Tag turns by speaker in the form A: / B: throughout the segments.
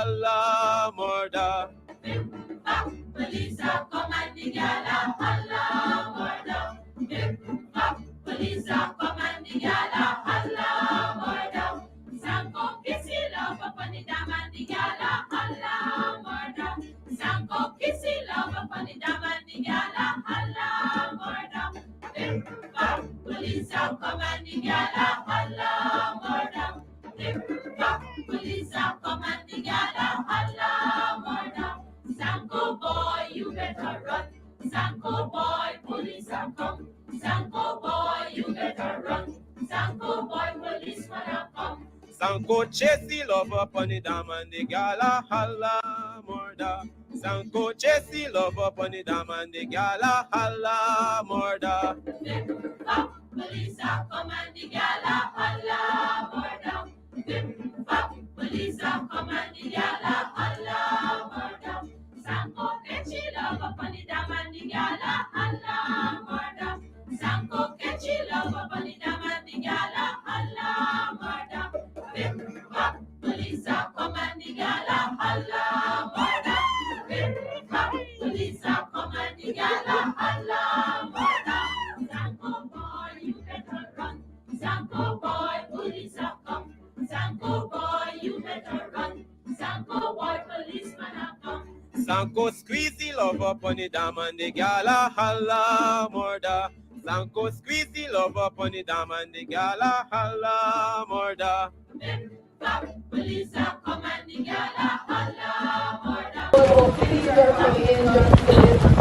A: Allah murder.
B: Police are commanding yala, Allah murder. Police are commanding yala, Allah murder. Sanko kissy love upon the damandi yala, Allah murder. Sanko kissy love upon the damandi yala, Allah murder. Police are commanding yala, Allah murder. Police are commanding yala, Allah murder. Sanko boy, you better run. Sanko boy, police have come. Sanko boy, you better run. Sanko boy, policeman have come.
A: Sanko chase the love upon the dam and the gala, Allah murder. Sanko chase the love upon the dam and the gala, Allah murder.
B: Police have come and the gala, Allah murder. Police have come and the gala, Allah murder. Sanko catchy love upon the dam and the gala, Allah murder. Sanko catchy love upon the dam and the gala, Allah murder. Police have come and the gala, Allah murder. Police have come and the gala, Allah murder. Sanko boy, you better run. Sanko boy, police have come. Sanko boy, you better run. Sanko boy, policeman have come.
A: Sanko squeeze the love upon the dam and the gala, Allah murder. Sanko squeeze the love upon the dam and the gala, Allah murder.
B: Police have come and the gala, Allah murder. Police have come and the gala,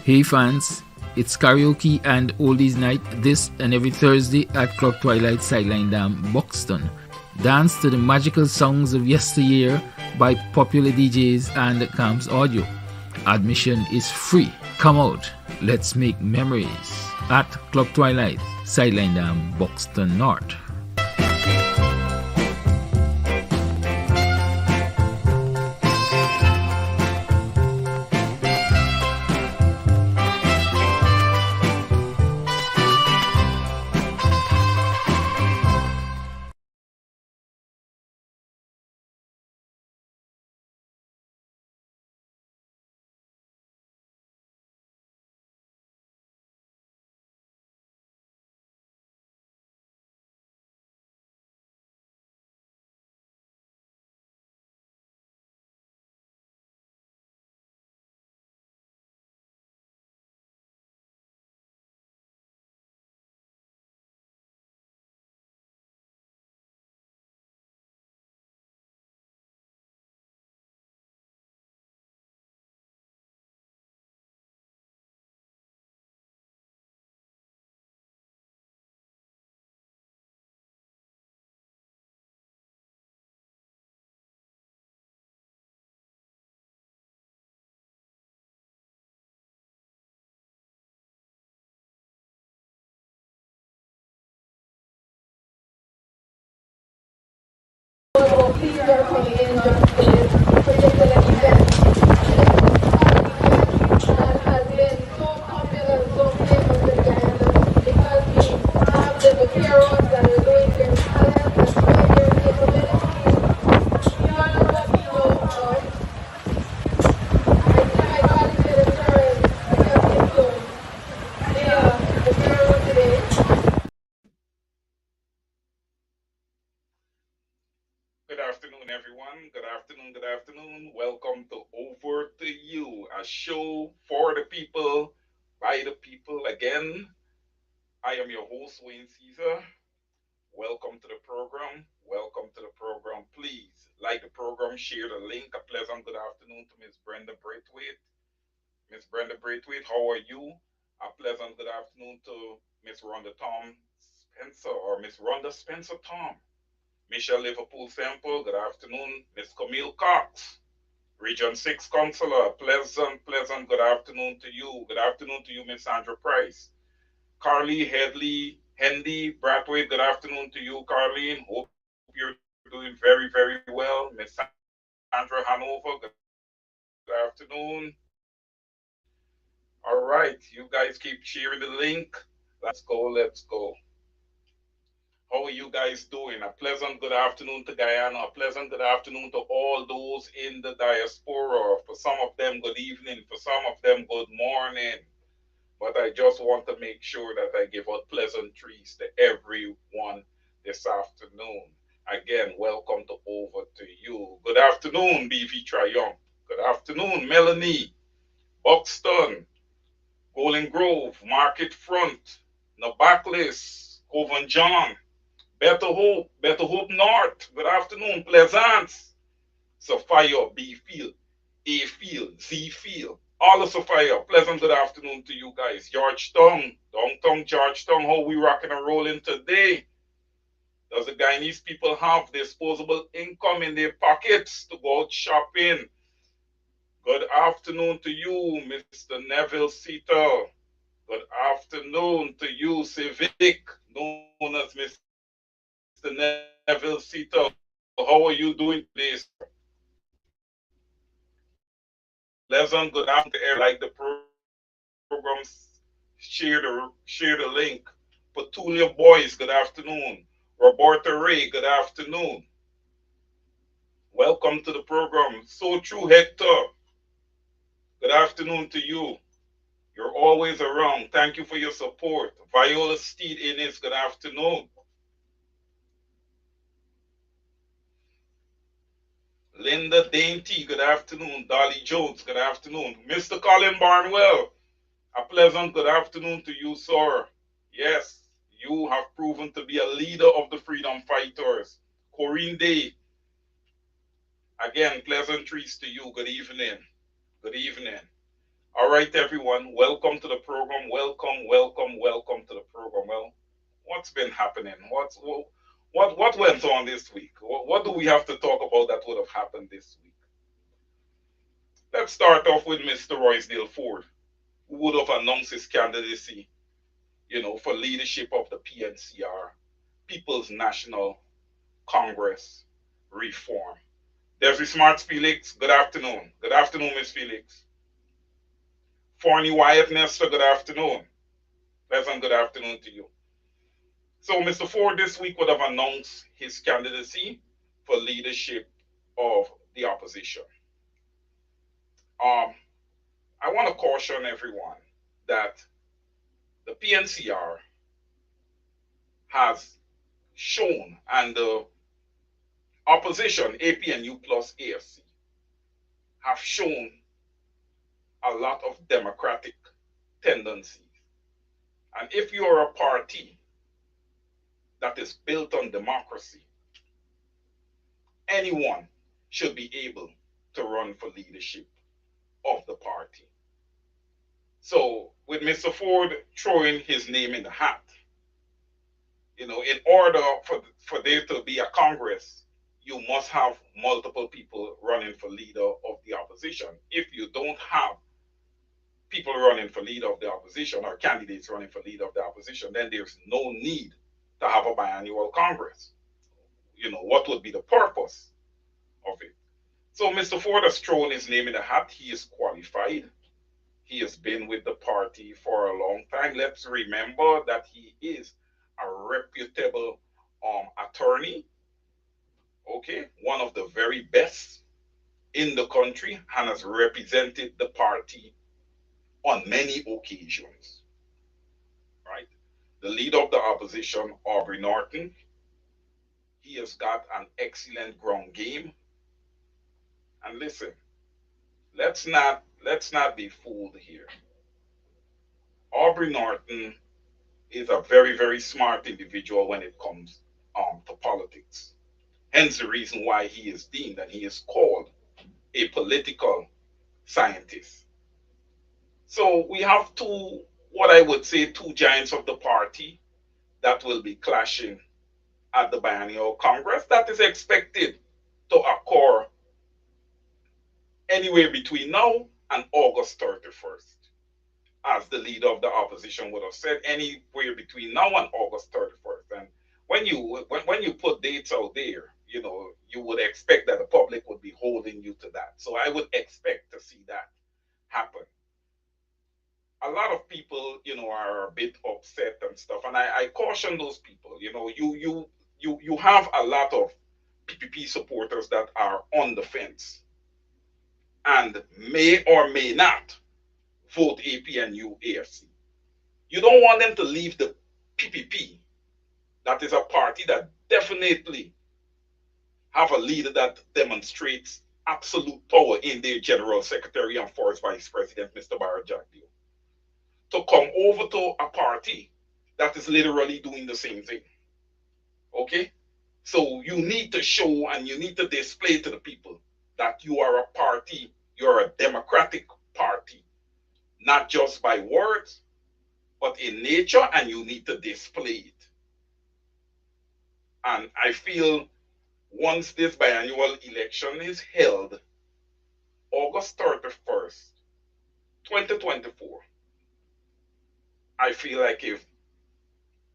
C: Hey fans, it's karaoke and oldies night this and every Thursday at Club Twilight Sideline Dam, Buxton. Dance to the magical songs of yesteryear by popular DJs and Camps Audio. Admission is free. Come out, let's make memories at Club Twilight Sideline Dam, Buxton North.
B: see your county injustice, particular event. That has been so popular, so famous in Guyana because we have the vaqueros that are doing their talent and showing their capabilities beyond what we know about. I see my colleague Minister Kelsey Stone. They are vaqueros today.
D: Good afternoon, everyone. Good afternoon. Good afternoon. Welcome to Over to You, a show for the people, by the people. Again, I am your host, Wayne Caesar. Welcome to the program. Welcome to the program. Please like the program, share the link. A pleasant good afternoon to Miss Brenda Braithwaite. Miss Brenda Braithwaite, how are you? A pleasant good afternoon to Miss Rhonda Tom Spencer or Miss Rhonda Spencer Tom. Michelle Liverpool Semple, good afternoon. Miss Camille Cox, Region 6 Councilor, pleasant good afternoon to you. Good afternoon to you, Miss Sandra Price. Carly Headley, Hendy Brathwaite, good afternoon to you, Carleen. Hope you're doing very, very well. Miss Sandra Hanover, good afternoon. All right, you guys keep sharing the link. Let's go, let's go. How are you guys doing? A pleasant good afternoon to Guyana. A pleasant good afternoon to all those in the diaspora. For some of them, good evening. For some of them, good morning. But I just want to make sure that I give out pleasantries to everyone this afternoon. Again, welcome to Over to You. Good afternoon, BV Triumph. Good afternoon, Melanie, Buxton, Golden Grove, Market Front, Nabaclis, Covan John, Better Hope North. Good afternoon, Pleasance, Sophia, B Field, A Field, Z Field, all of Sophia. Pleasant good afternoon to you guys. Georgetown, downtown Georgetown, how we rocking and rolling today? Does the Guyanese people have disposable income in their pockets to go out shopping? Good afternoon to you, Mr. Neville Seater. Good afternoon to you, Civic, known as Mr. Neville Seater. How are you doing today, sir? Pleasant good afternoon to everyone. Like the programs, share the link. Petulia Boys, good afternoon. Roberta Ray, good afternoon. Welcome to the program. So true, Hector. Good afternoon to you. You're always around. Thank you for your support. Viola Steed Innes, good afternoon. Linda Dainty, good afternoon. Dolly Jones, good afternoon. Mr. Colin Barnwell, a pleasant good afternoon to you, sir. Yes, you have proven to be a leader of the freedom fighters. Corinne Day, again, pleasantries to you. Good evening. Good evening. All right, everyone, welcome to the program. Welcome to the program. Well, what's been happening? What went on this week? What do we have to talk about that would have happened this week? Let's start off with Mr. Roysdale Ford, who would have announced his candidacy, for leadership of the PNCR, People's National Congress Reform. Desiree Smart Felix, good afternoon. Good afternoon, Miss Felix. Forney Wyatt Nestor, good afternoon. Pleasant good afternoon to you. So Mr. Ford this week would have announced his candidacy for leadership of the opposition. Um, I want to caution everyone that the PNCR has shown, and the opposition, APNU plus AFC, have shown a lot of democratic tendencies. And if you are a party that is built on democracy, anyone should be able to run for leadership of the party. So, with Mr. Ford throwing his name in the hat, in order for there to be a Congress, you must have multiple people running for leader of the opposition. If you don't have people running for leader of the opposition or candidates running for leader of the opposition, then there's no need to have a biannual Congress. What would be the purpose of it. So Mr. Ford has thrown his name in the hat. He is qualified. He has been with the party for a long time. Let's remember that he is a reputable attorney, okay, one of the very best in the country, and has represented the party on many occasions, right? The leader of the opposition, Aubrey Norton, he has got an excellent ground game. And listen, let's not be fooled here. Aubrey Norton is a very, very smart individual when it comes to politics. Hence the reason why he is deemed and he is called a political scientist. So we have two, what I would say, two giants of the party that will be clashing at the biennial Congress that is expected to occur anywhere between now and August 31st. As the leader of the opposition would have said, anywhere between now and August 31st. And when you put dates out there, you would expect that the public would be holding you to that. So I would expect to see that happen. A lot of people, are a bit upset and stuff, and I caution those people. You have a lot of PPP supporters that are on the fence and may or may not vote APNU AFC. You don't want them to leave the PPP. That is a party that definitely have a leader that demonstrates absolute power in their General Secretary and Forest Vice President, Mr. Barrett Jagdeo, to come over to a party that is literally doing the same thing. Okay? So you need to show and you need to display to the people that you are a party, you're a democratic party, not just by words, but in nature, and you need to display it. And I feel once this biannual election is held, August 31st, 2024, I feel like if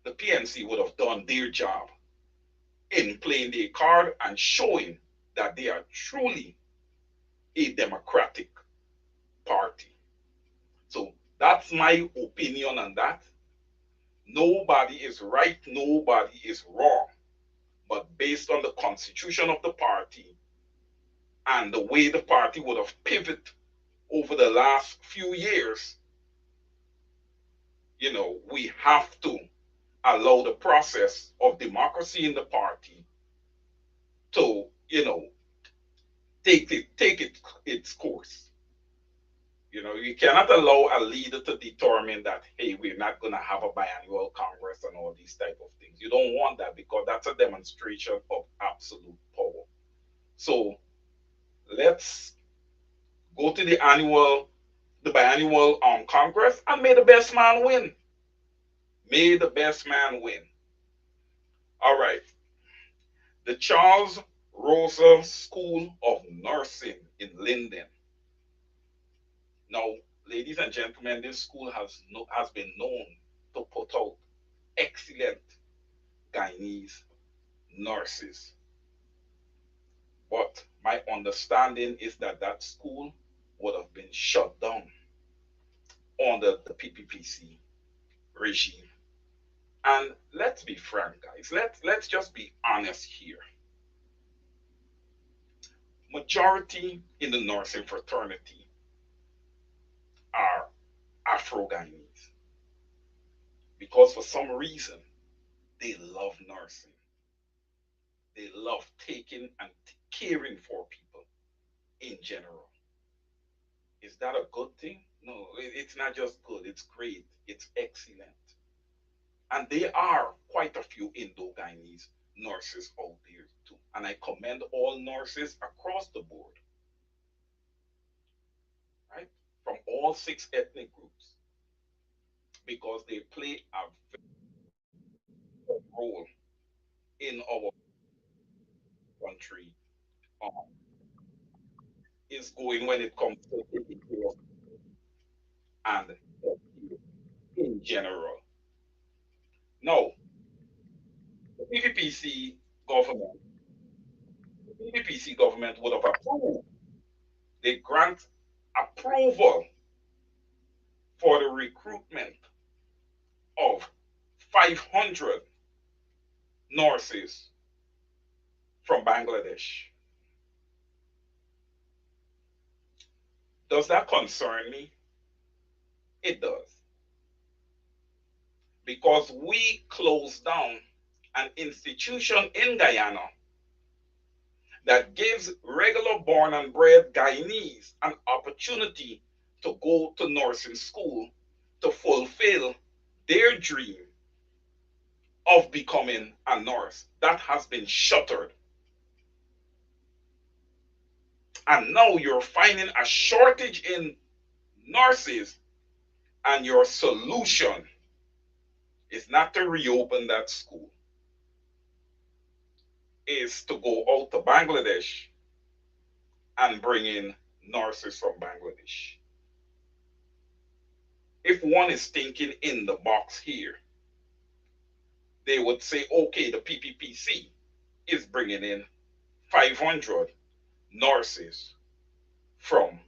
D: the PNC would have done their job in playing their card and showing that they are truly a democratic party. So that's my opinion on that. Nobody is right, nobody is wrong. But based on the constitution of the party and the way the party would have pivoted over the last few years, we have to allow the process of democracy in the party to, take its course. You cannot allow a leader to determine that, hey, we're not going to have a biannual Congress and all these type of things. You don't want that because that's a demonstration of absolute power. So let's go to the biannual Congress, and may the best man win. May the best man win. All right. The Charles Rosa School of Nursing in Linden. Now, ladies and gentlemen, this school has been known to put out excellent Guyanese nurses. But my understanding is that that school would have been shut down under the PPPC regime. And let's be frank, guys. Let's just be honest here. Majority in the nursing fraternity are Afro-Guyanese because for some reason they love nursing. They love taking and caring for people in general. Is that a good thing? No, it's not just good, it's great, it's excellent. And there are quite a few Indo-Guyanese nurses out there too. And I commend all nurses across the board, right? From all 6 ethnic groups, because they play a vital role in our country um, is going when it comes to taking care of and in general. Now, the PVPC government the PPC government would have approved. They grant approval for the recruitment of 500 nurses from Bangladesh. Does that concern me? It does. Because we closed down an institution in Guyana that gives regular born and bred Guyanese an opportunity to go to nursing school to fulfill their dream of becoming a nurse. That has been shuttered. And now you're finding a shortage in nurses, and your solution is not to reopen that school, is to go out to Bangladesh and bring in nurses from Bangladesh. If one is thinking in the box here, they would say, okay, the PPPC is bringing in 500 nurses from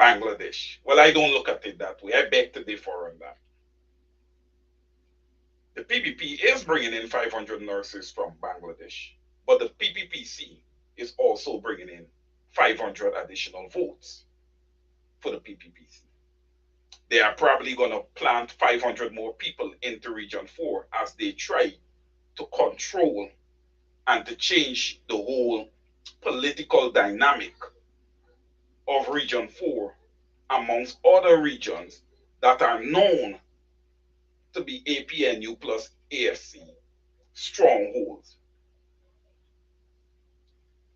D: Bangladesh. Well, I don't look at it that way. I beg to differ on that. The PPP is bringing in 500 nurses from Bangladesh, but the PPPC is also bringing in 500 additional votes for the PPPC. They are probably going to plant 500 more people into Region 4 as they try to control and to change the whole political dynamic of Region 4 amongst other regions that are known to be APNU plus AFC strongholds.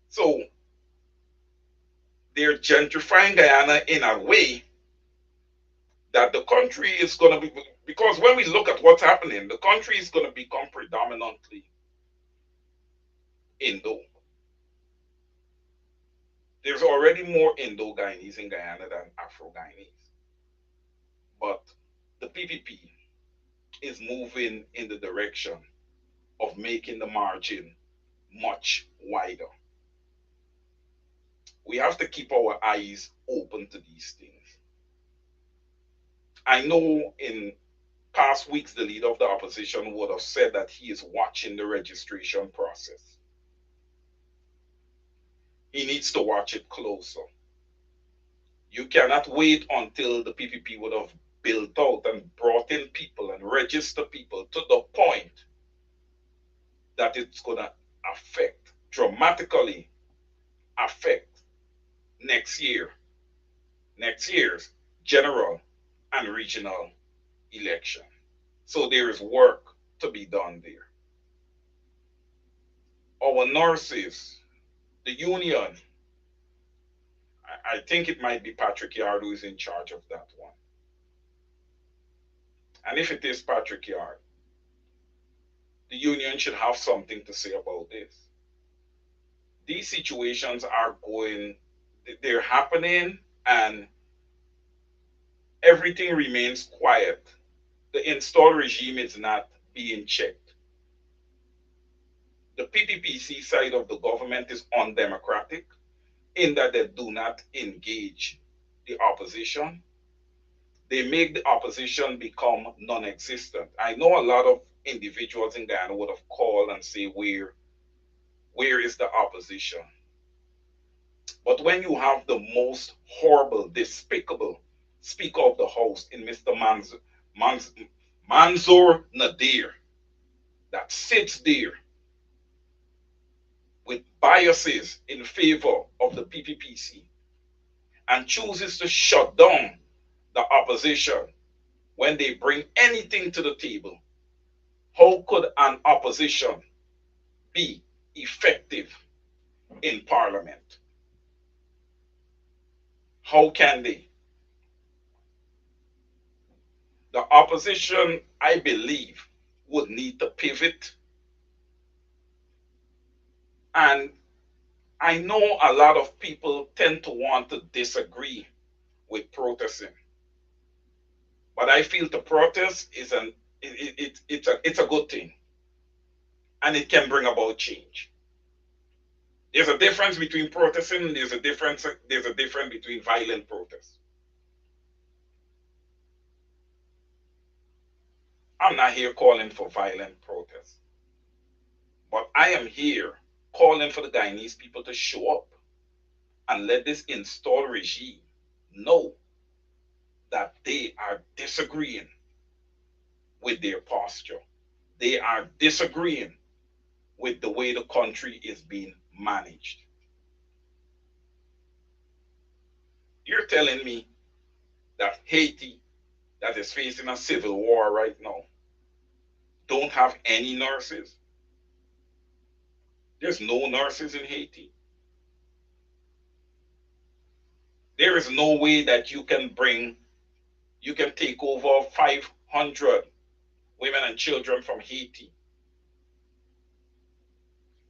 D: So they're gentrifying Guyana in a way that the country is going to be, because when we look at what's happening, the country is going to become predominantly Indo. There's already more Indo-Guyanese in Guyana than Afro-Guyanese. But the PPP is moving in the direction of making the margin much wider. We have to keep our eyes open to these things. I know in past weeks the leader of the opposition would have said that he is watching the registration process. He needs to watch it closer. You cannot wait until the PPP would have built out and brought in people and registered people to the point that it's going to dramatically affect next year's general and regional election. So there is work to be done there. Our nurses, the union, I think it might be Patrick Yard who is in charge of that one. And if it is Patrick Yard, the union should have something to say about this. These situations are they're happening, and everything remains quiet. The install regime is not being checked. The PPPC side of the government is undemocratic in that they do not engage the opposition. They make the opposition become non-existent. I know a lot of individuals in Guyana would have called and say, where is the opposition? But when you have the most horrible, despicable Speaker of the House in Mr. Manzoor Nadir, that sits there with biases in favor of the PPPC and chooses to shut down the opposition when they bring anything to the table, how could an opposition be effective in Parliament? How can they? The opposition, I believe, would need to pivot. And I know a lot of people tend to want to disagree with protesting. But I feel to protest is it's a good thing. And it can bring about change. There's a difference between protesting and there's a difference between violent protests. I'm not here calling for violent protests, but I am here calling for the Guyanese people to show up and let this installed regime know that they are disagreeing with their posture. They are disagreeing with the way the country is being managed. You're telling me that Haiti, that is facing a civil war right now, don't have any nurses? There's no nurses in Haiti. There is no way that you can take over 500 women and children from Haiti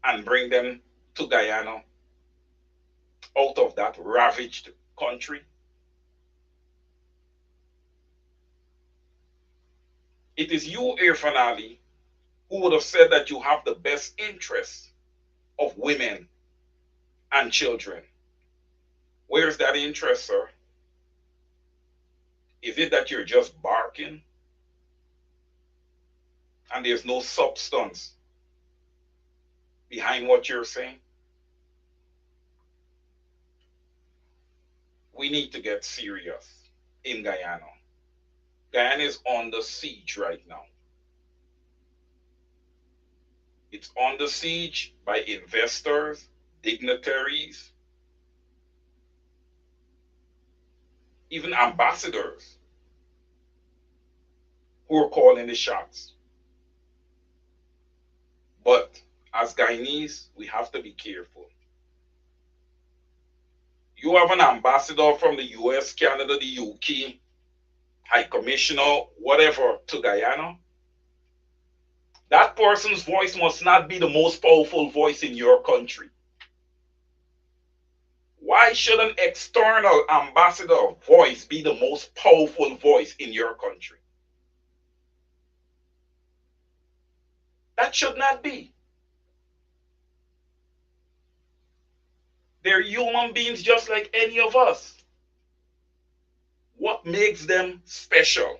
D: and bring them to Guyana out of that ravaged country. It is you, Irfan Ali, who would have said that you have the best interests of women and children. Where's that interest, sir? Is it that you're just barking and there's no substance behind what you're saying? We need to get serious in Guyana. Guyana is under siege right now. It's under siege by investors, dignitaries, even ambassadors who are calling the shots. But as Guyanese, we have to be careful. You have an ambassador from the US, Canada, the UK, High Commissioner, whatever, to Guyana. That person's voice must not be the most powerful voice in your country. Why should an external ambassador voice be the most powerful voice in your country? That should not be. They're human beings just like any of us. What makes them special?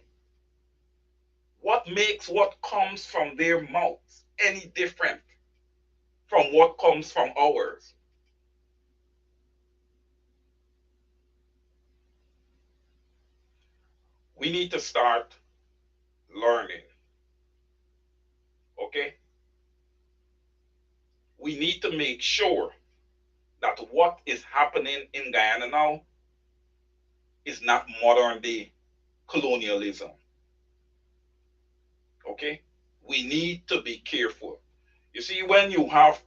D: What makes what comes from their mouths any different from what comes from ours? We need to start learning. Okay? We need to make sure that what is happening in Guyana now is not modern day colonialism. Okay? We need to be careful. You see, when you have,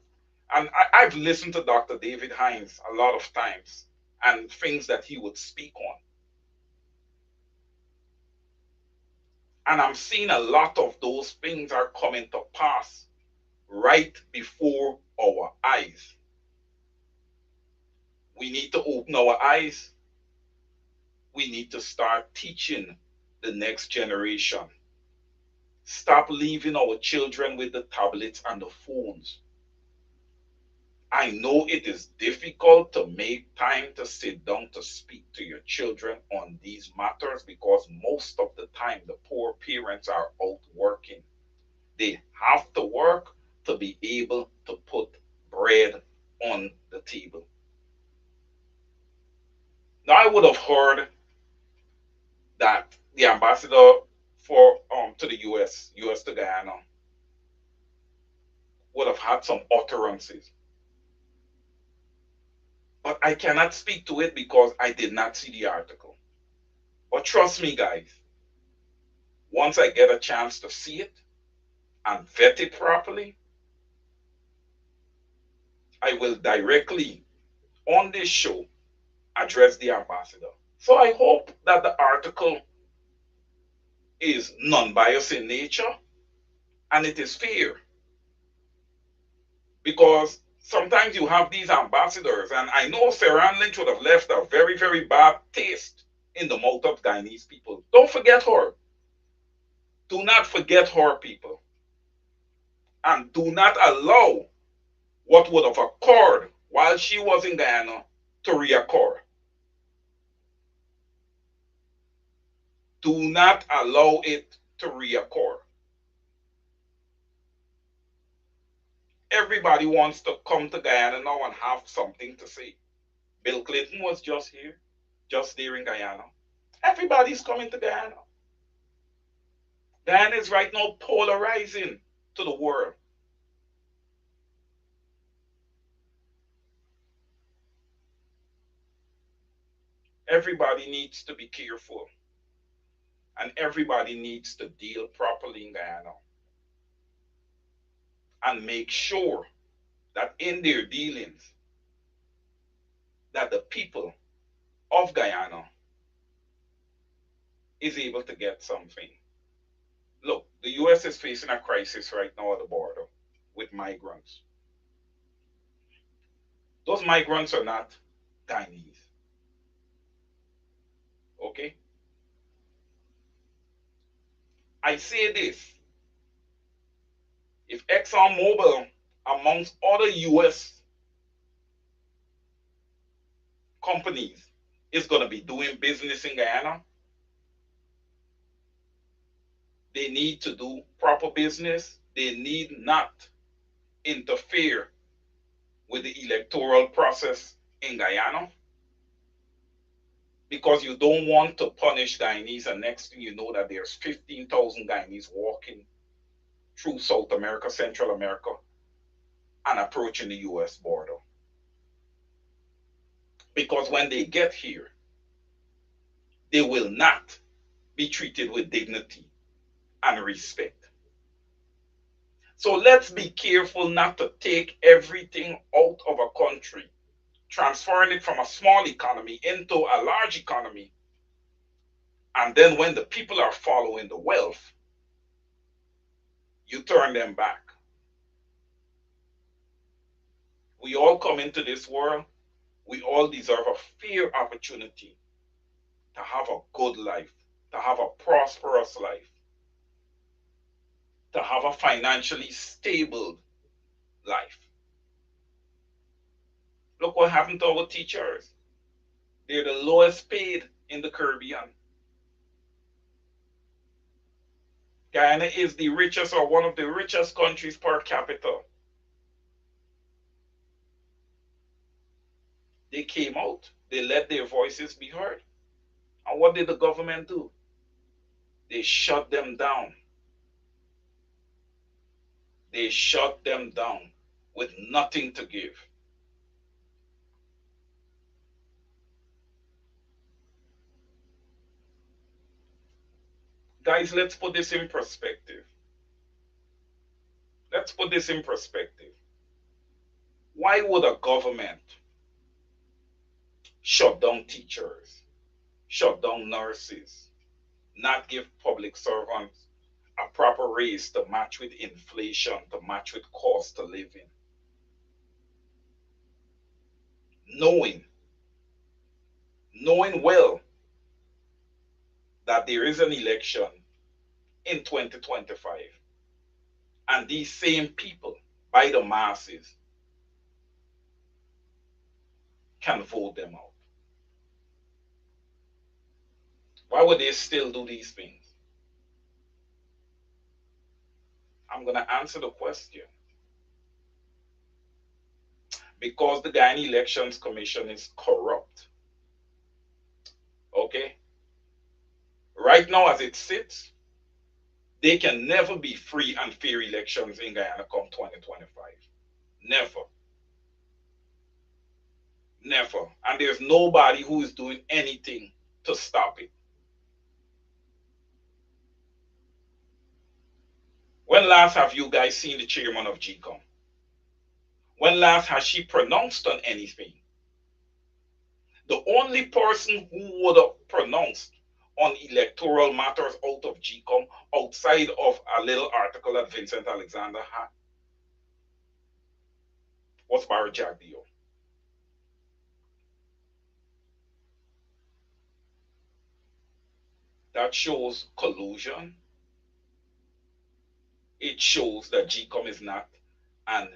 D: and I've listened to Dr. David Hines a lot of times and things that he would speak on. And I'm seeing a lot of those things are coming to pass right before our eyes. We need to open our eyes. We need to start teaching the next generation. Stop leaving our children with the tablets and the phones. I know it is difficult to make time to sit down to speak to your children on these matters because most of the time the poor parents are out working. They have to work to be able to put bread on the table. Now, I would have heard that the ambassador for to the US to Guyana, would have had some utterances. But I cannot speak to it because I did not see the article. But trust me, guys, once I get a chance to see it and vet it properly, I will directly on this show address the ambassador. So I hope that the article is non-biased in nature and it is fair. Because sometimes you have these ambassadors, and I know Sarah Lynch would have left a very, very bad taste in the mouth of Guyanese people. Don't forget her. Do not forget her, people. And do not allow what would have occurred while she was in Guyana to reoccur. Do not allow it to reoccur. Everybody wants to come to Guyana now and have something to say. Bill Clinton was just here, just there in Guyana. Everybody's coming to Guyana. Guyana is right now polarizing to the world. Everybody needs to be careful, and everybody needs to deal properly in Guyana and make sure that in their dealings that the people of Guyana is able to get something. Look, the US is facing a crisis right now at the border with migrants. Those migrants are not Guyanese. Okay? I say this, if ExxonMobil, amongst other US companies, is going to be doing business in Guyana, they need to do proper business. They need not interfere with the electoral process in Guyana, because you don't want to punish Guyanese, and next thing you know that there's 15,000 Guyanese walking through South America, Central America, and approaching the US border. Because when they get here, they will not be treated with dignity and respect. So let's be careful not to take everything out of a country, transferring it from a small economy into a large economy. And then when the people are following the wealth, you turn them back. We all come into this world, we all deserve a fair opportunity to have a good life, to have a prosperous life, to have a financially stable life. Look what happened to our teachers. They're the lowest paid in the Caribbean. Guyana is the richest, or one of the richest countries per capita. They came out, they let their voices be heard. And what did the government do? They shut them down. They shut them down with nothing to give. Guys, let's put this in perspective. Let's put this in perspective. Why would a government shut down teachers, shut down nurses, not give public servants a proper raise to match with inflation, to match with cost of living? Knowing well that there is an election in 2025, and these same people, by the masses, can vote them out. Why would they still do these things? I'm going to answer the question. Because the Guyana Elections Commission is corrupt. Okay? Right now, as it sits, they can never be free and fair elections in Guyana come 2025. Never. Never. And there's nobody who is doing anything to stop it. When last have you guys seen the chairman of GCOM? When last has she pronounced on anything? The only person who would have pronounced on electoral matters out of GCOM, outside of a little article that Vincent Alexander had, was Barry Jagdeo. That shows collusion. It shows that GCOM is not an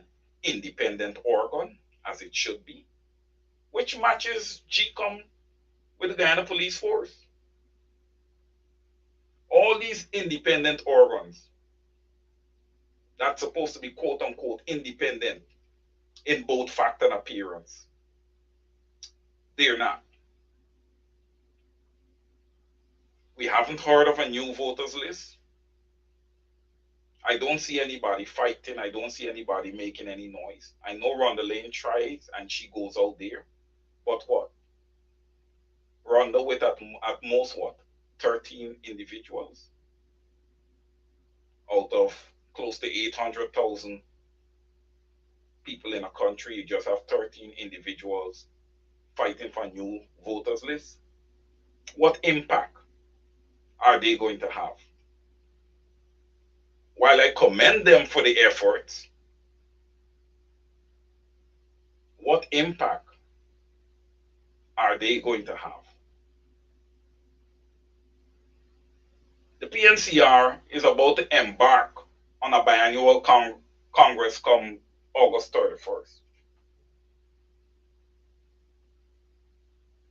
D: independent organ, as it should be, which matches GCOM with the Guyana Police Force. All these independent organs that's supposed to be quote unquote independent in both fact and appearance, they're not. We haven't heard of a new voters list. I don't see anybody fighting. I don't see anybody making any noise. I know Rhonda Lane tries and she goes out there. But what? Rhonda with at most what? 13 individuals out of close to 800,000 people in a country. You just have 13 individuals fighting for a new voters list. What impact are they going to have? While I commend them for the efforts, what impact are they going to have? The PNCR is about to embark on a biannual Congress come August 31st.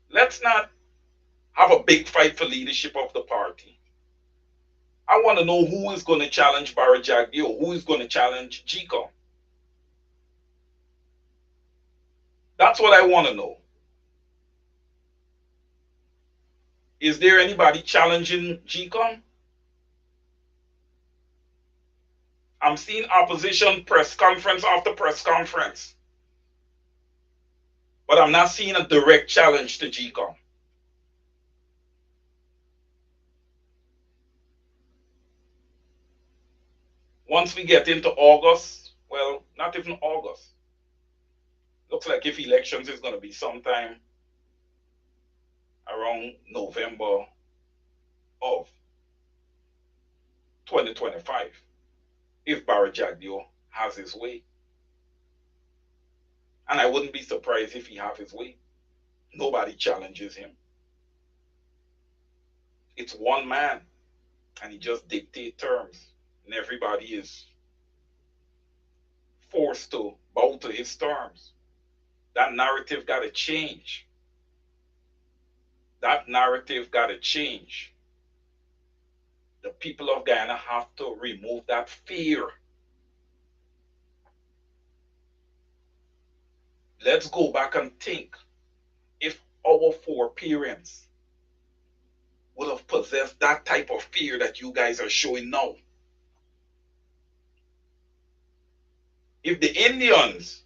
D: Let's not have a big fight for leadership of the party. I want to know who is going to challenge Barry Jagdeo, who is going to challenge GCOM. That's what I want to know. Is there anybody challenging GCOM? I'm seeing opposition press conference after press conference, but I'm not seeing a direct challenge to GCOM. Once we get into August, well, not even August. Looks like if elections is going to be sometime around November of 2025, if Barry Jagdeo has his way. And I wouldn't be surprised if he have his way. Nobody challenges him. It's one man, and he just dictates terms, and everybody is forced to bow to his terms. That narrative got to change. That narrative got to change. The people of Guyana have to remove that fear. Let's go back and think. If our foreparents would have possessed that type of fear that you guys are showing now, if the Indians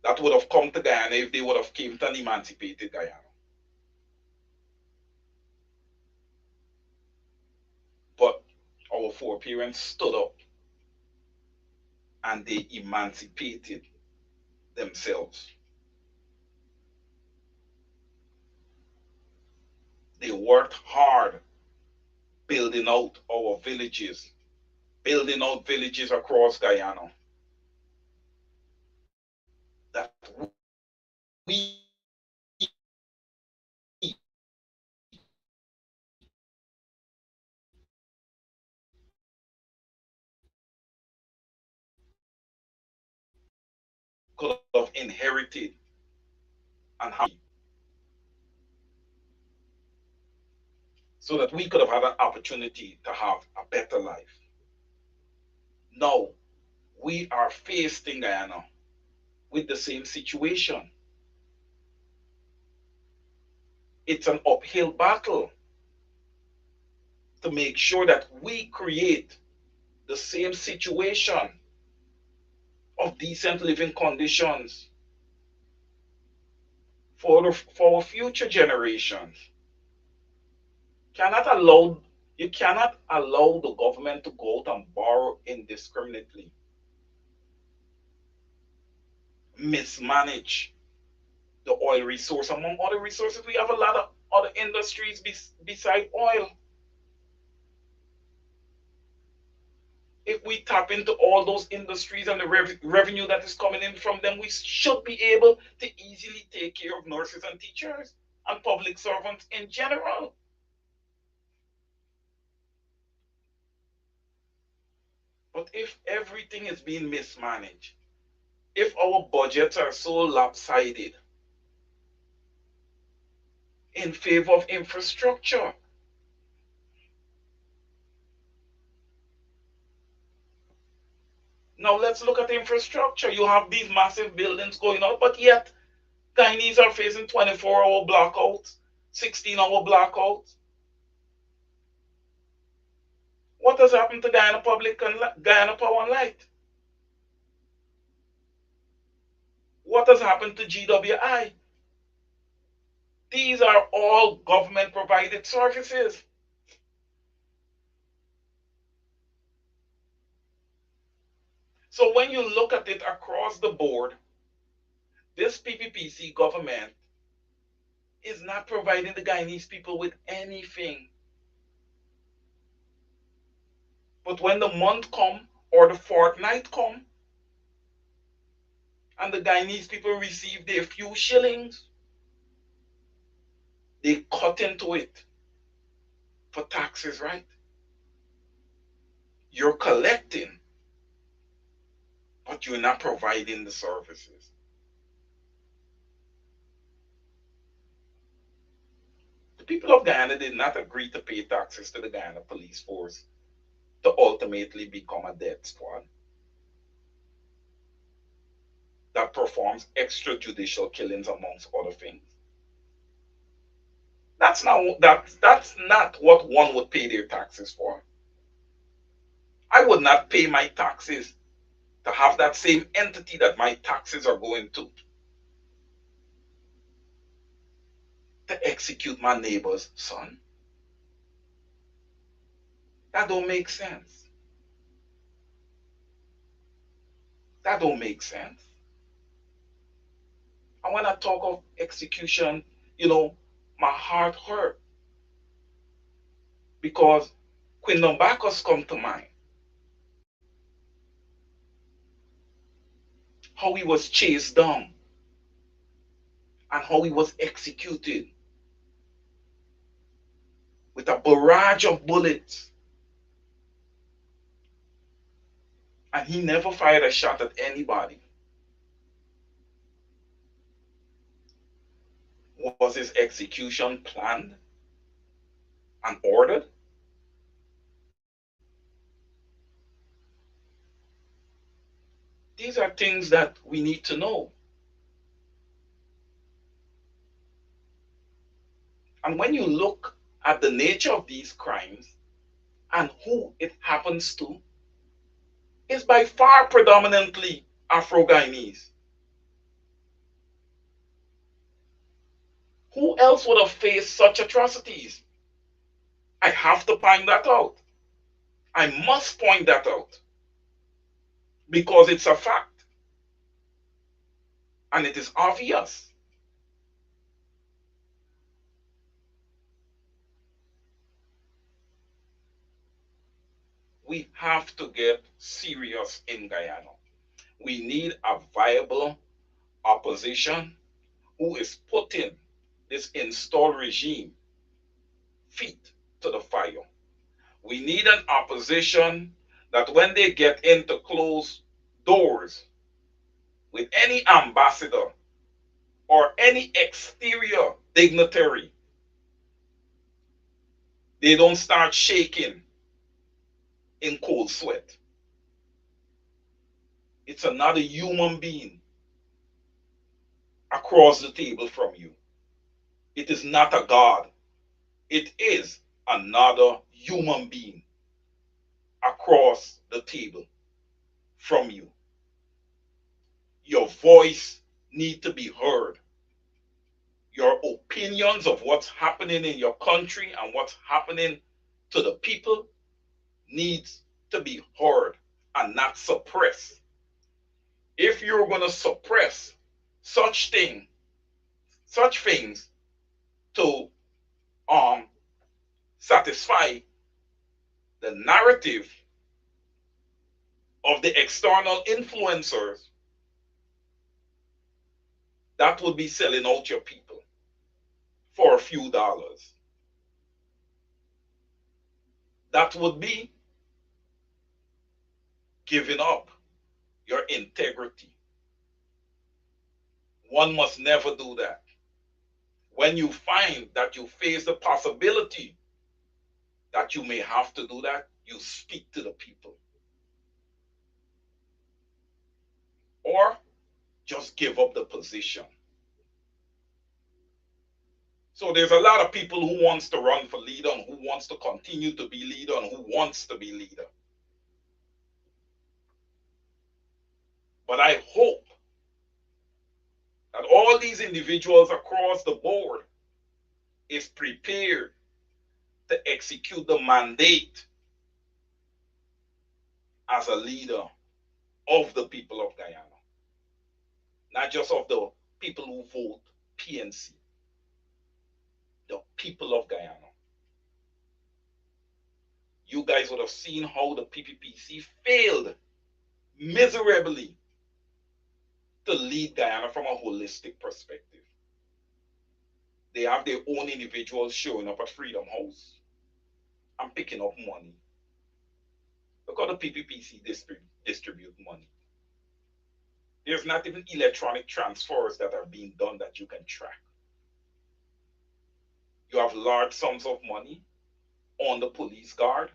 D: that would have come to Guyana, if they would have came to an emancipated Guyana, but our foreparents stood up and they emancipated themselves. They worked hard building out our villages, building out villages across Guyana that we could have inherited and have, so that we could have had an opportunity to have a better life. Now, we are faced in Guyana with the same situation. It's an uphill battle to make sure that we create the same situation of decent living conditions for our future generations. Cannot allow you cannot allow the government to go out and borrow indiscriminately, mismanage the oil resource. Among other resources, we have a lot of other industries beside oil. If we tap into all those industries and the revenue that is coming in from them, we should be able to easily take care of nurses and teachers and public servants in general. But if everything is being mismanaged, if our budgets are so lopsided in favor of infrastructure? Now let's look at infrastructure. You have these massive buildings going up, but yet Guyanese are facing 24-hour blackouts, 16-hour blackouts. What has happened to Guyana Public and Guyana Power and Light? What has happened to GWI? These are all government provided services. So when you look at it across the board, this PPPC government is not providing the Guyanese people with anything. But when the month come or the fortnight come, and the Guyanese people receive their few shillings, they cut into it for taxes, right? You're collecting, but you're not providing the services. The people of Guyana did not agree to pay taxes to the Guyana police force to ultimately become a death squad that performs extrajudicial killings, amongst other things. That's not what one would pay their taxes for. I would not pay my taxes to have that same entity that my taxes are going to execute my neighbor's son. That don't make sense. That don't make sense. And when I talk of execution, my heart hurt because Quindon Bacchus come to mind. How he was chased down and how he was executed with a barrage of bullets. And he never fired a shot at anybody. Was his execution planned and ordered? These are things that we need to know. And when you look at the nature of these crimes and who it happens to, is by far predominantly Afro-Guyanese. Who else would have faced such atrocities? I have to point that out. I must point that out because it's a fact and it is obvious. We have to get serious in Guyana. We need a viable opposition who is putting this installed regime feet to the fire. We need an opposition that when they get into closed doors with any ambassador or any exterior dignitary, they don't start shaking in cold sweat. It's another human being across the table from you. It is not a god. It is another human being across the table from you. Your voice needs to be heard. Your opinions of what's happening in your country and what's happening to the people needs to be heard and not suppressed. If you're going to suppress such things to satisfy the narrative of the external influencers, that would be selling out your people for a few dollars. That would be giving up your integrity One must never do that. When you find that you face the possibility that you may have to do that, you speak to the people. Or just give up the position. So there's a lot of people who wants to run for leader and who wants to continue to be leader and who wants to be leader. But I hope that all these individuals across the board is prepared to execute the mandate as a leader of the people of Guyana, not just of the people who vote PNC, the people of Guyana. You guys would have seen how the PPPC failed miserably to lead Guyana from a holistic perspective. They have their own individuals showing up at Freedom House and picking up money. Look how the PPPC distribute money. There's not even electronic transfers that are being done that you can track. You have large sums of money on the police guard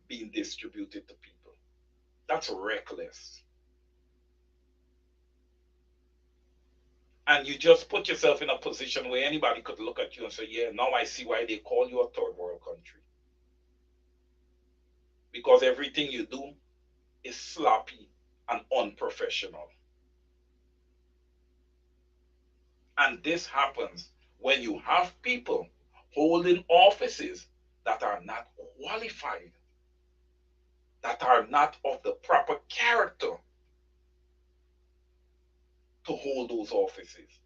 D: being distributed to people. That's reckless. And you just put yourself in a position where anybody could look at you and say, yeah, now I see why they call you a third world country. Because everything you do is sloppy and unprofessional. And this happens when you have people holding offices that are not qualified, that are not of the proper character to hold those offices.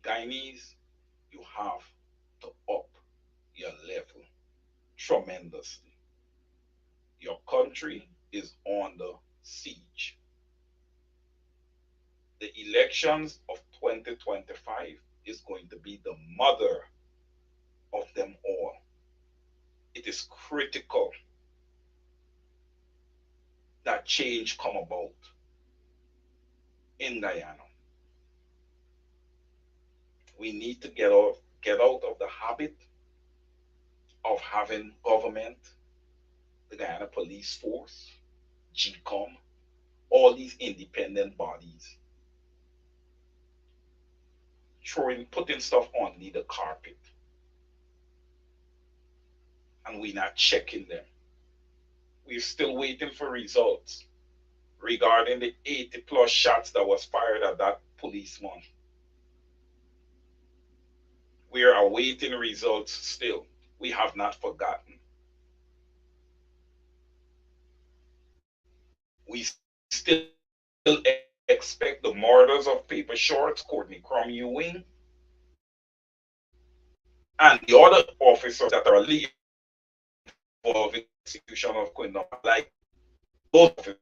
D: Guyanese, you have to up your level tremendously. Your country is under siege. The elections of 2025 is going to be the mother of them all. It is critical that change come about in Guyana. We need to get out of the habit of having government, the Guyana Police Force, GCOM, all these independent bodies putting stuff underneath the carpet, and we're not checking them. We're still waiting for results regarding the 80 plus shots that was fired at that policeman. We are awaiting results still. We have not forgotten. We still expect the murders of Paper Shorts, Courtney Crum Ewing, and the other officers that are involved in the execution of Quindam, like those officers,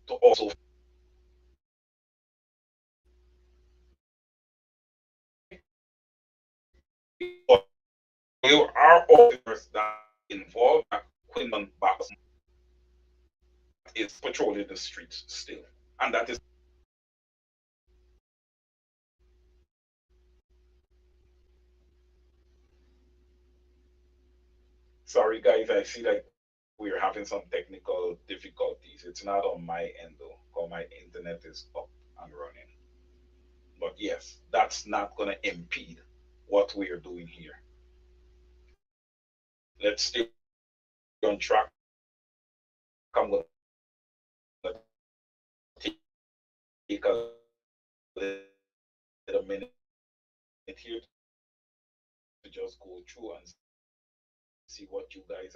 D: to also. There are officers that are involved at Quindam Bacchus is patrolling the streets still. And that is. Sorry, guys, I see that we're having some technical difficulties. It's not on my end, though, because my internet is up and running. But yes, that's not going to impede what we are doing here. Let's stay on track. I'm going to take a little minute here to just go through and see what you guys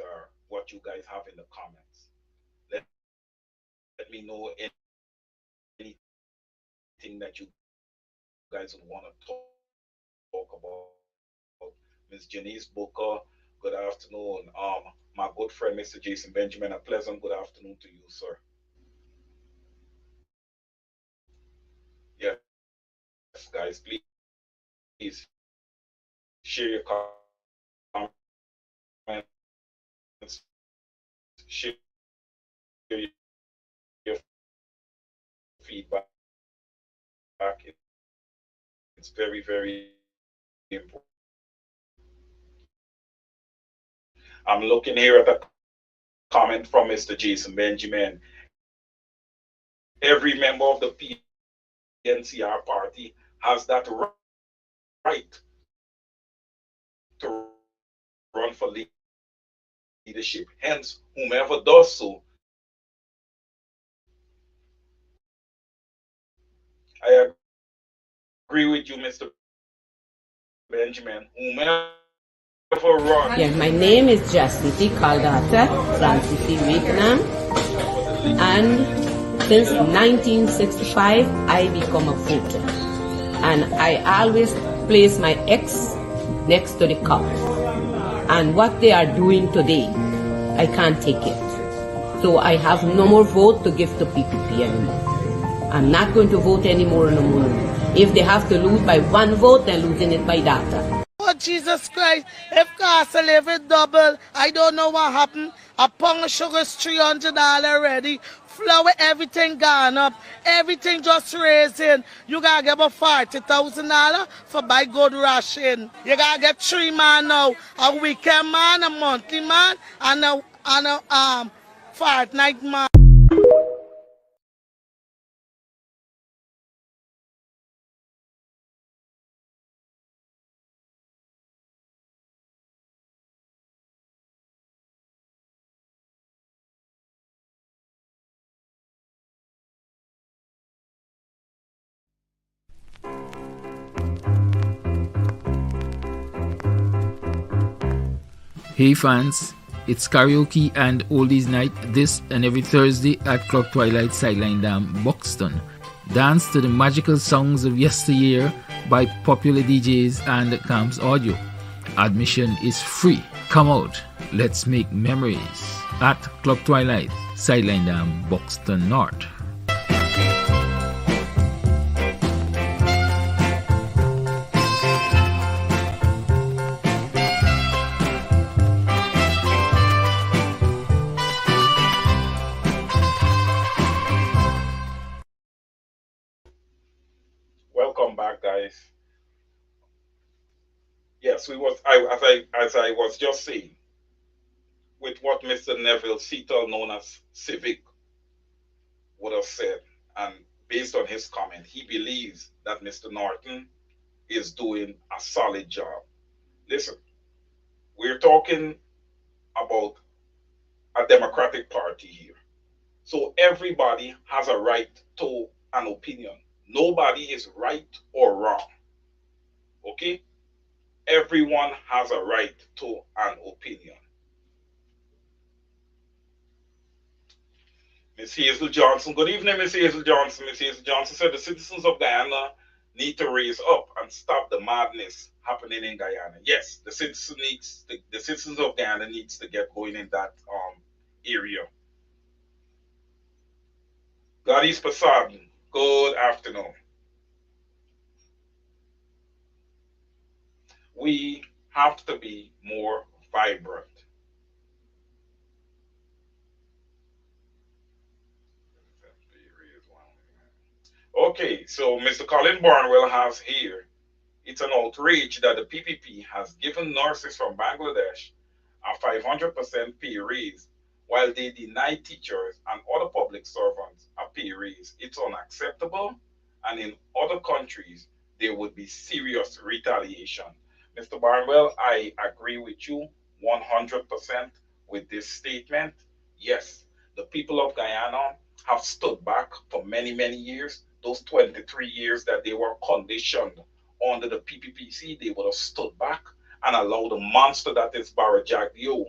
D: have in the comments. Let me know anything that you guys would want to talk about. Ms. Janice Booker, good afternoon. My good friend Mr. Jason Benjamin, a pleasant good afternoon to you, sir. Yes, guys, please share your comments, share your feedback. It's very, very important. I'm looking here at a comment from Mr. Jason Benjamin. Every member of the PNCR party has that right to run for leadership. Hence, whomever does so is entitled to run for leadership. I agree with you, Mr. Benjamin. Whomever runs
E: Yeah, my name is Jacinty Caldata Francis Vietnam, and since 1965 I become a voter, and I always place my X next to the cup. And what they are doing today, I can't take it. So I have no more vote to give to PPP anymore. I'm not going to vote anymore no more. If they have to lose by one vote, they're losing it by data.
F: Oh, Jesus Christ, if cost of living double, I don't know what happened. A pound of sugar is $300 already. Flour, everything gone up. Everything just raising. You gotta get about $40,000 for buy good ration. You gotta get 3 man now. A weekend man, a monthly man, and a fortnight man.
C: Hey fans, it's karaoke and oldies night this and every Thursday at Club Twilight Sideline Dam, Buxton. Dance to the magical songs of yesteryear by popular DJs and Camps Audio. Admission is free. Come out, let's make memories at Club Twilight Sideline Dam, Buxton North.
D: welcome back, guys. Yes, we was as I was just saying with what Mr. Neville Seatal, known as Civic, would have said, and based on his comment, he believes that Mr. Norton is doing a solid job. Listen, we're talking about a Democratic Party here. So everybody has a right to an opinion. Nobody is right or wrong. Okay? Everyone has a right to an opinion. Miss Hazel Johnson, good evening, Miss Hazel Johnson. Miss Hazel Johnson said the citizens of Guyana need to raise up and stop the madness happening in Guyana. Yes, the citizens of Guyana needs to get going in that area. Gladys Poseidon, good afternoon. We have to be more vibrant. Okay, so Mr. Colin Barnwell has here, it's an outrage that the PPP has given nurses from Bangladesh a 500% pay raise while they deny teachers and other public servants a pay raise. It's unacceptable, and in other countries, there would be serious retaliation. Mr. Barnwell, I agree with you 100% with this statement. Yes, the people of Guyana have stood back for many, many years. Those 23 years that they were conditioned under the PPPC, they would have stood back and allowed the monster that is Barajagio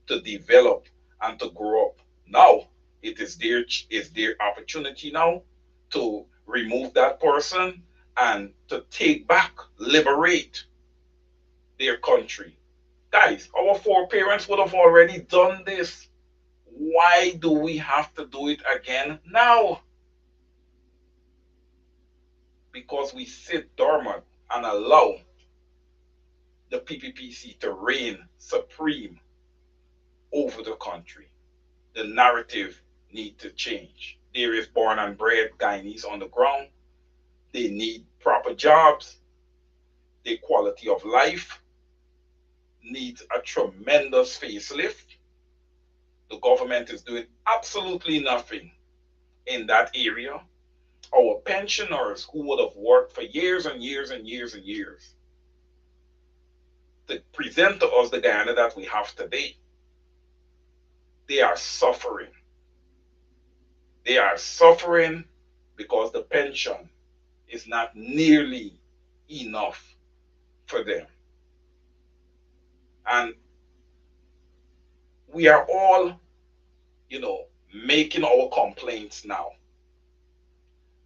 D: to develop and to grow up. Now, it is their opportunity now to remove that person and to take back, liberate their country. Guys, our foreparents would have already done this. Why do we have to do it again now? Because we sit dormant and allow the PPPC to reign supreme over the country. The narrative need to change. There is born and bred Guyanese on the ground. They need proper jobs. their quality of life needs a tremendous facelift. The government is doing absolutely nothing in that area. Our pensioners who would have worked for years and years and years and years to present to us the Guyana that we have today, they are suffering. They are suffering because the pension is not nearly enough for them. And we are all, making our complaints now.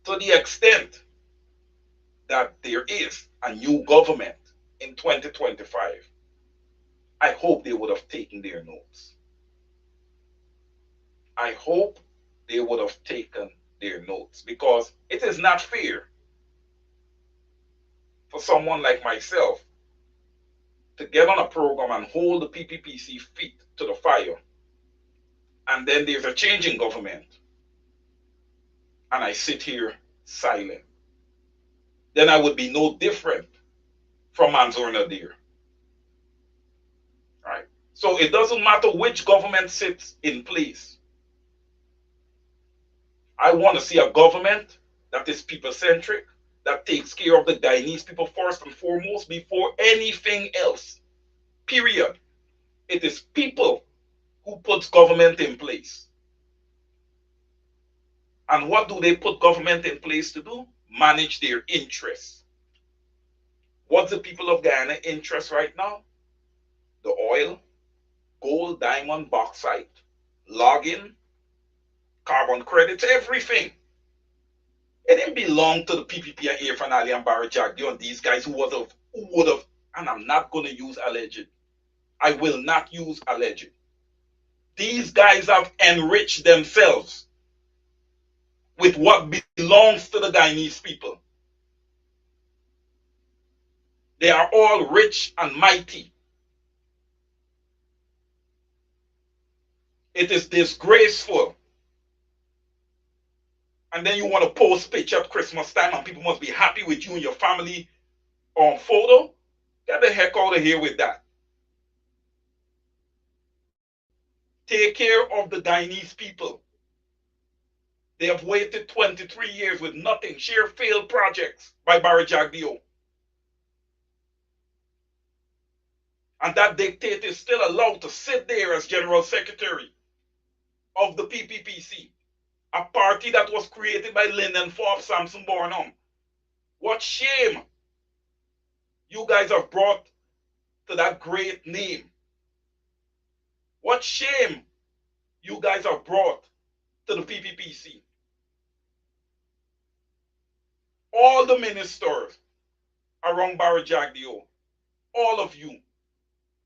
D: To the extent that there is a new government in 2025, I hope they would have taken their notes. I hope they would have taken their notes because it is not fair for someone like myself to get on a program and hold the PPPC feet to the fire, and then there's a change in government, and I sit here silent. Then I would be no different from Mansour Nadir. Right? So it doesn't matter which government sits in place. I want to see a government that is people-centric, that takes care of the Guyanese people first and foremost before anything else. Period. It is people who puts government in place. And what do they put government in place to do? Manage their interests. What's the people of Guyana interest right now? The oil, gold, diamond, bauxite, logging, carbon credits, everything. It didn't belong to the PPP and Irfan Ali and Barry Jagdeo and these guys who would have, and I'm not going to use alleged. I will not use alleged. These guys have enriched themselves with what belongs to the Guyanese people. They are all rich and mighty. It is disgraceful. And then you want to post picture at Christmas time and people must be happy with you and your family on photo? Get the heck out of here with that. Take care of the Guyanese people. They have waited 23 years with nothing. Sheer failed projects by Barry Jagdeo. And that dictator is still allowed to sit there as General Secretary of the PPPC, a party that was created by Lyndon Forbes, Samson Barnum. What shame you guys have brought to that great name. What shame you guys have brought to the PPPC. All the ministers around Barry Jagdeo, all of you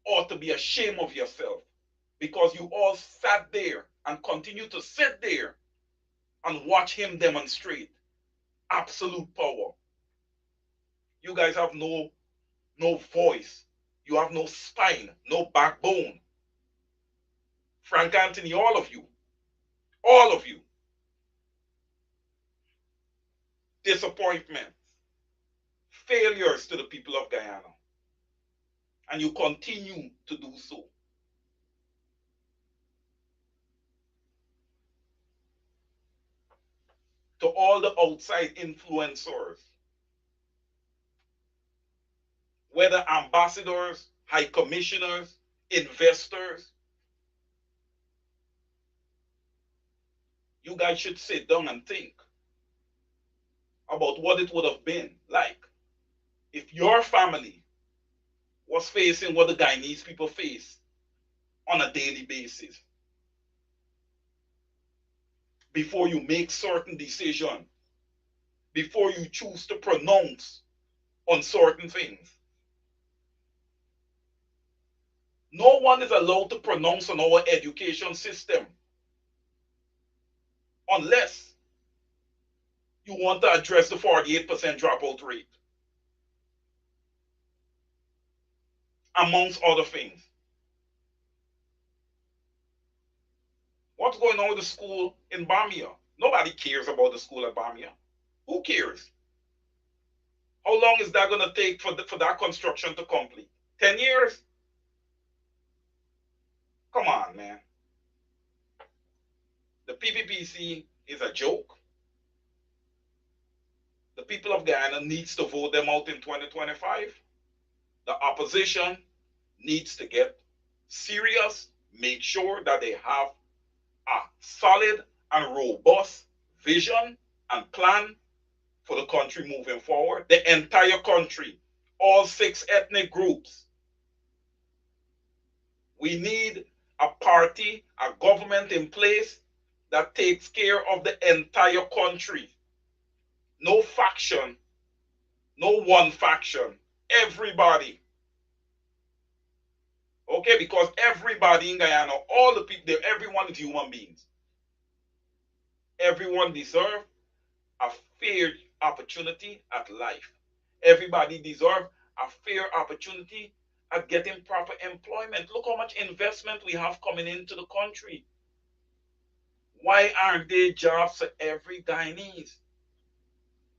D: ought to be ashamed of yourself because you all sat there and continue to sit there and watch him demonstrate absolute power. You guys have no voice. You have no spine, no backbone. Frank Anthony, all of you, disappointments, failures to the people of Guyana. And you continue to do so. To all the outside influencers, whether ambassadors, high commissioners, investors, you guys should sit down and think about what it would have been like if your family was facing what the Guyanese people face on a daily basis. Before you make certain decisions, before you choose to pronounce on certain things. No one is allowed to pronounce on our education system unless you want to address the 48% dropout rate, amongst other things. What's going on with the school in Bamia? Nobody cares about the school at Bamia. Who cares? How long is that going to take for that construction to complete? 10 years? Come on, man. The PPPC is a joke. The people of Guyana needs to vote them out in 2025. The opposition needs to get serious, make sure that they have a solid and robust vision and plan for the country moving forward. The entire country, all 6 ethnic groups. We need a party, a government in place that takes care of the entire country. No faction, no one faction, everybody. Okay, because everybody in Guyana, all the people there, everyone is human beings. Everyone deserves a fair opportunity at life. Everybody deserves a fair opportunity at getting proper employment. Look how much investment we have coming into the country. Why aren't there jobs for every Guyanese?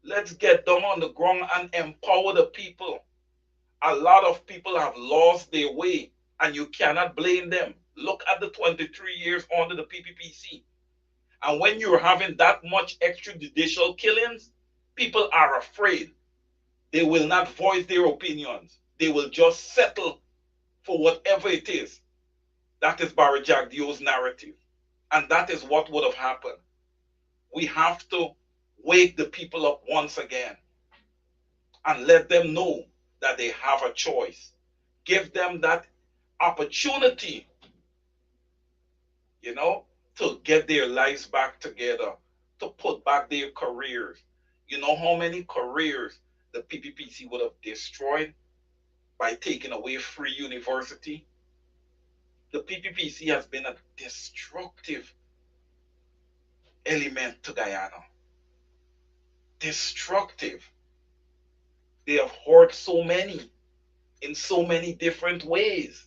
D: Let's get them on the ground and empower the people. A lot of people have lost their way, and you cannot blame them. Look at the 23 years under the PPPC. And when you're having that much extrajudicial killings, people are afraid. They will not voice their opinions. They will just settle for whatever it is. That is Barry Jagdio's narrative. And that is what would have happened. We have to wake the people up once again and let them know that they have a choice. Give them that opportunity, to get their lives back together, to put back their careers. You know how many careers the PPPC would have destroyed by taking away free university? The PPPC has been a destructive element to Guyana. Destructive. They have hurt so many in so many different ways.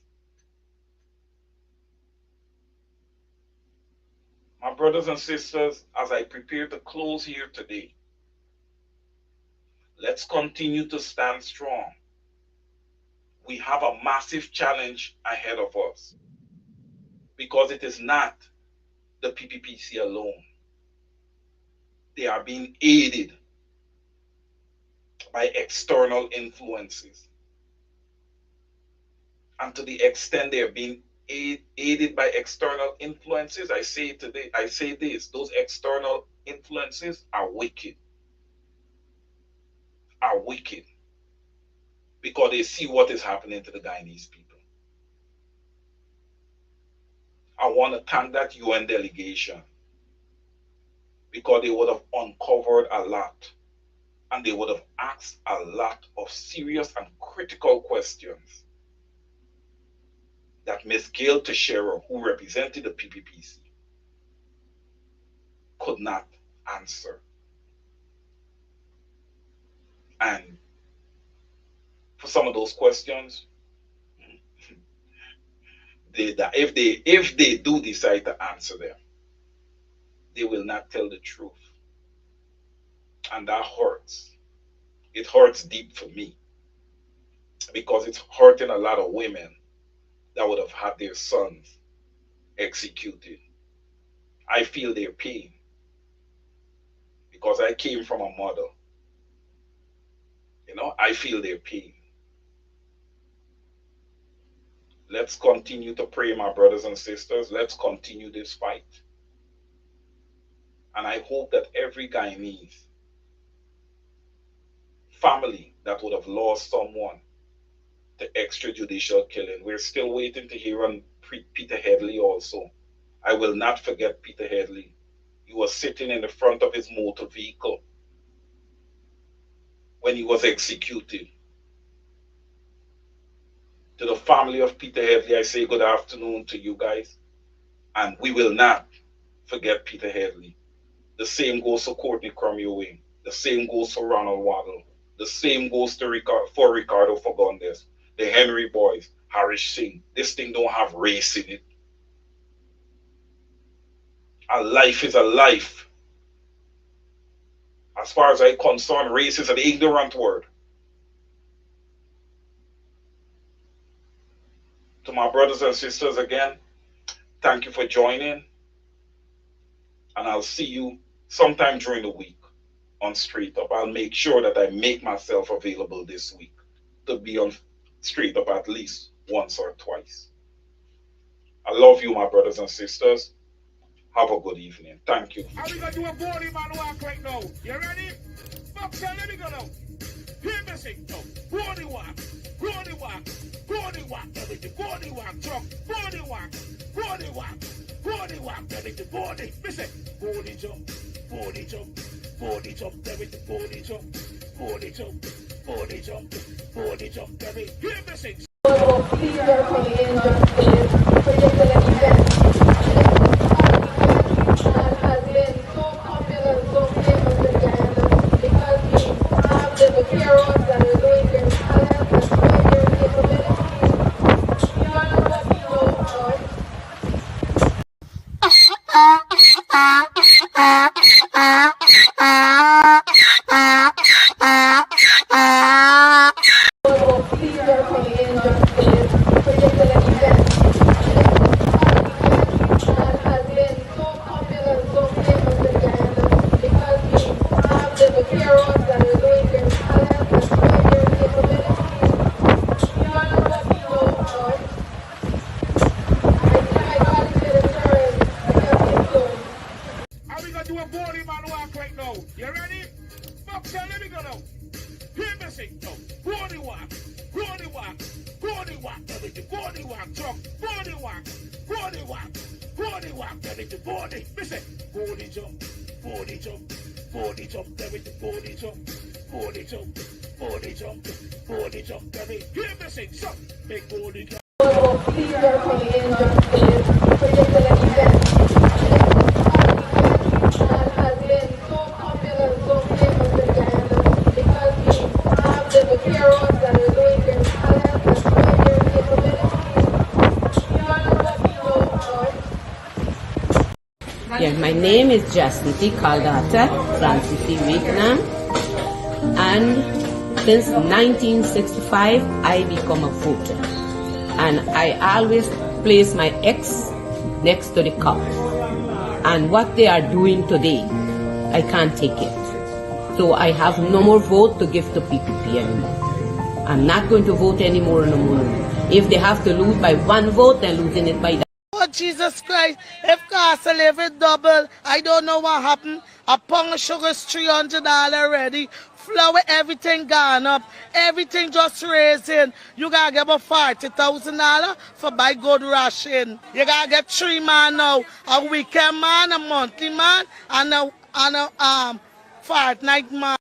D: My brothers and sisters, as I prepare to close here today, let's continue to stand strong. We have a massive challenge ahead of us because it is not the PPPC alone. They are being aided by external influences. And to the extent they are being aided by external influences, I say this, those external influences are wicked. Are wicked. Because they see what is happening to the Guyanese people. I want to thank that UN delegation because they would have uncovered a lot and they would have asked a lot of serious and critical questions that Ms. Gail Teixeira, who represented the PPPC, could not answer. And for some of those questions, if they do decide to answer them, they will not tell the truth. And that hurts. It hurts deep for me because it's hurting a lot of women that would have had their sons executed. I feel their pain because I came from a mother. I feel their pain. Let's continue to pray, my brothers and sisters. Let's continue this fight. And I hope that every Guyanese family that would have lost someone to extrajudicial killing, we're still waiting to hear on Peter Headley also. I will not forget Peter Headley. He was sitting in the front of his motor vehicle when he was executed. To the family of Peter Headley, I say good afternoon to you guys. And we will not forget Peter Headley. The same goes to Courtney Cromwell. The same goes to Ronald Waddle. The same goes to Ricardo Fagundes. The Henry boys, Harish Singh. This thing don't have race in it. A life is a life. As far as I'm concerned, race is an ignorant word. To my brothers and sisters again, thank you for joining. And I'll see you sometime during the week on Straight Up. I'll make sure that I make myself available this week to be on Straight Up at least once or twice. I love you, my brothers and sisters. Have a good evening. Thank you.
G: How we gonna do a body man walk right now? You ready? Boxer, let me go now. Hear me sing now. Body walk, body walk, body walk, everything. Body walk, truck, body walk, body walk, body walk, everything. Body, listen. Body jump, body jump, body jump, everything. Body jump, body jump, body jump, body jump, everything. Hear me sing.
E: Yeah, my name is Jacinty Caldata Francis Vietnam, and since 1965 I become a voter, and I always place my X next to the cup, and what they are doing today, I can't take it. So I have no more vote to give to PPP anymore. I'm not going to vote anymore no more. If they have to lose by one vote, they're losing it by that.
F: Oh, Jesus Christ, if cost of living double, I don't know what happened. A pound of sugar is $300 already. Flour, everything gone up. Everything just raising. You gotta get about $40,000 for buy good ration. You gotta get 3 man now. A weekend man, a monthly man, and a fortnight man.